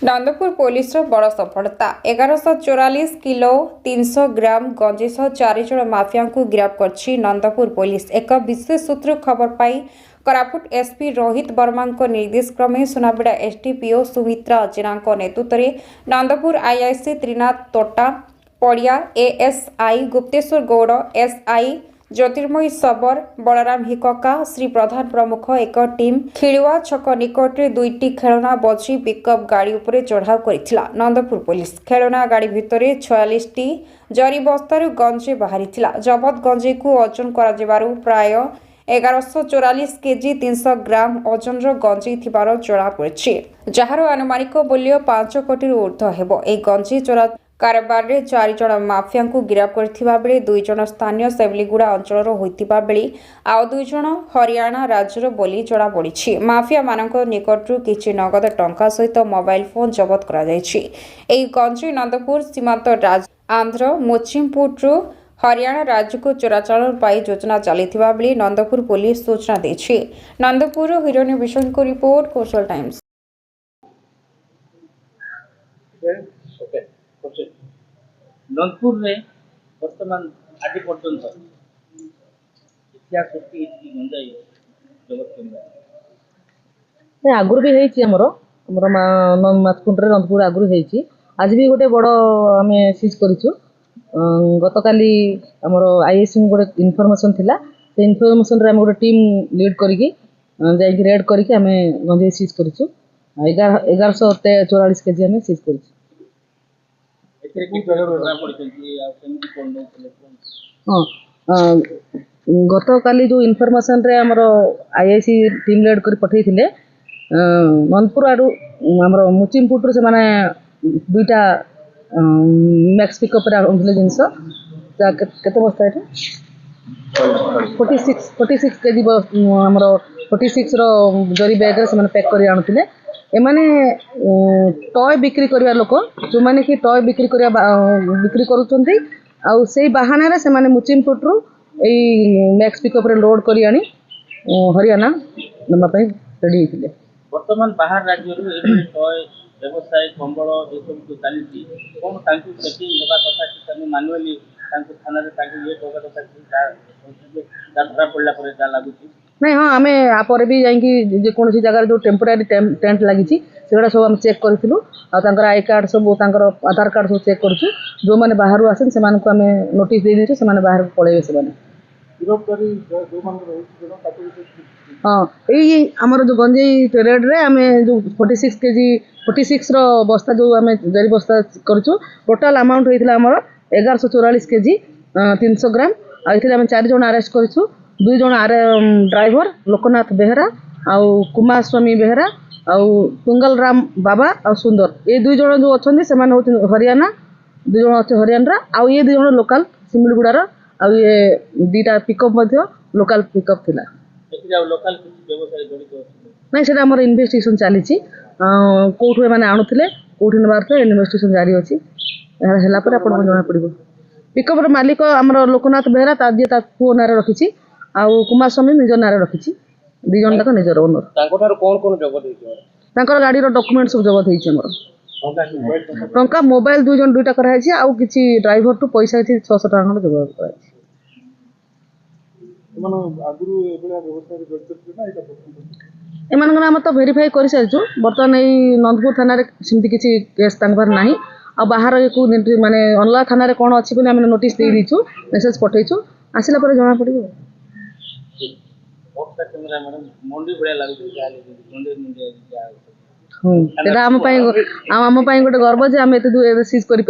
Nandpur police बड़ सफलता 1144 kilo 300 ग्राम गंजे सह 4 जन माफिया को गिरफ्त कर नंदपुर पुलिस। एक विशेष सूत्र खबर पाई कोरापुट एसपी रोहित वर्मा निर्देश क्रमे सुनाबेड़ा एसडीपीओ सुमित्रा जेना नेतृत्व में नंदपुर आईआईसी त्रिनाथ तोटा पड़िया एएसआई गुप्तेश्वर गौड़ एसआई ज्योतिर्मयी सबर बलराम हिकका श्री प्रधान प्रमुख एक टीम खिड़ुआ छक निकट में दुईटी खेलना बजी पिकअप गाड़ी उपरे चढ़ाऊ करथिला। नंदपुर पुलिस खेलना गाड़ी भितर 46 टी जरी बस्तार गंजे बाहरी जबत गंजे को ओजन कर प्राय 1144 केजी 300 ग्राम ओजन गंजे थिबार जणा पड़िछि, जार आनुमानिक मूल्य 5 कोटी ऊर्ध्व हेबो। ए गंजे चोरा कारबार में 4 जन माफिया को गिरफ्त करथिबा बेले 2 जन स्थानीय सेवलीगुड़ा अंचल होइतिबा बेले आउ 2 जन हरियाणा राज्यर बोली जणा पड़िछि। माफिया मानक निकटरू किछि नगद टंका सहित मोबाइल फोन जबत करा जायछि। एही गंजे नंदपुर सीमांत राज आंध्र मोचिमपुरु हरियाणा राज्य को चोराचालान पाई योजना चलिथिबा बेले नंदपुर पुलिस सूचना देछि। नंदपुर हिरोनी विशन को रिपोर्ट कोस्टल टाइम्स। नंदपुर में वर्तमान आज पर्यंत इतिहास सृष्टि गंजाई जगत आगुरी भी होती नंदपुर आगुरी होती आज भी गोटे बड़ आम सीज करूँ। गतकाली आमर आईएससी गोटे इनफर्मेशन थिला से इनफर्मेशन रे गोटे टीम लीड करके रेड करके आम गंजे सीज करूँ। 1144 केजी आम सीज करूँ। हाँ गतकाली जो इनफर्मेशन रे आमर आईआईसी टीम लीड कर पठे नंदपुर आड़ू आमर मुचिमपुर से माने दुईटा मैक्स पिकअप जिनस केते बस्ता ये 46 केजी आमर 46 जरी बैग से पैक कर आणुले। एमाने टय बिक्री करवा लोक जो मैंने कि टय बिक्री करुँच आउ से बाहाना से मुचिमपुर मैक्स पिकअप रे लोड कर आनी हरियाणा नापी रेडी होते। वर्तमान बाहर राज्य टय व्यवसाय कंबल ये सब जो चली कौन चेकिंग होगा कथा कि मानुआली थाना ये कथा पड़ा पर लगुच नहीं। हाँ आम आपर भी जाकि जगह जो टेम्पोरारी टेंट लगी सब आम चेक करूँ आई कार्ड सब आधार कार्ड सब चेक करूँ। जो मैंने बाहर आसन से आम नोटिस दे दीजिए से बाहर पलैबे से हाँ यही आमर जो गंजेई रेड रे आम जो 46 केजी 46 बस्ता जो आम जरी बस्ता करूँ टोटाल अमाउंट होता आमर 1144 केजी 300 ग्राम। आम 4 जन अरेस्ट करूँ। 2 जन ड्राइवर लोकनाथ बेहरा आउ कुमार स्वामी बेहरा आउ तुंगल राम बाबा आउ सुंदर ये 2 जन जो अच्छा से हरियाणा 2 जन अच्छे हरियाणा आउ ये 2 जन लोकल सिमिलगुड़ार आउ ये 2टा पिकअप लोकल पिकअप थिला। नहीं से इन्वेस्टिगेशन चली कौटू मैंने आणुले कौटी नबार थे इन्वेस्टिगेशन जारी अच्छी आप जना पड़। पिकअप मालिक आमर लोकनाथ बेहरा जी पुओ ना रखी आउ कुमार स्वामी निज ना रखी 2 जन तक निजर ओनर गाड़ी डॉक्यूमेंट सब जबत होमर टंका मोबाइल 2 जन 2टा कराई आउ किसी ड्राइवर टू पैसा 600 टका खंड जबत कर। एम नाम तो भेरीफाई कर सारी बर्तमान यही नंदपुर थाना सेमती किसी केस ना आ बाहर को माने अनला थाना कौन अच्छी बोले आम नोटिस दे दीचु मेसेज पठेचु आसला पर जना पड़। आम गोटे गर्व जे आम एत सीज कर।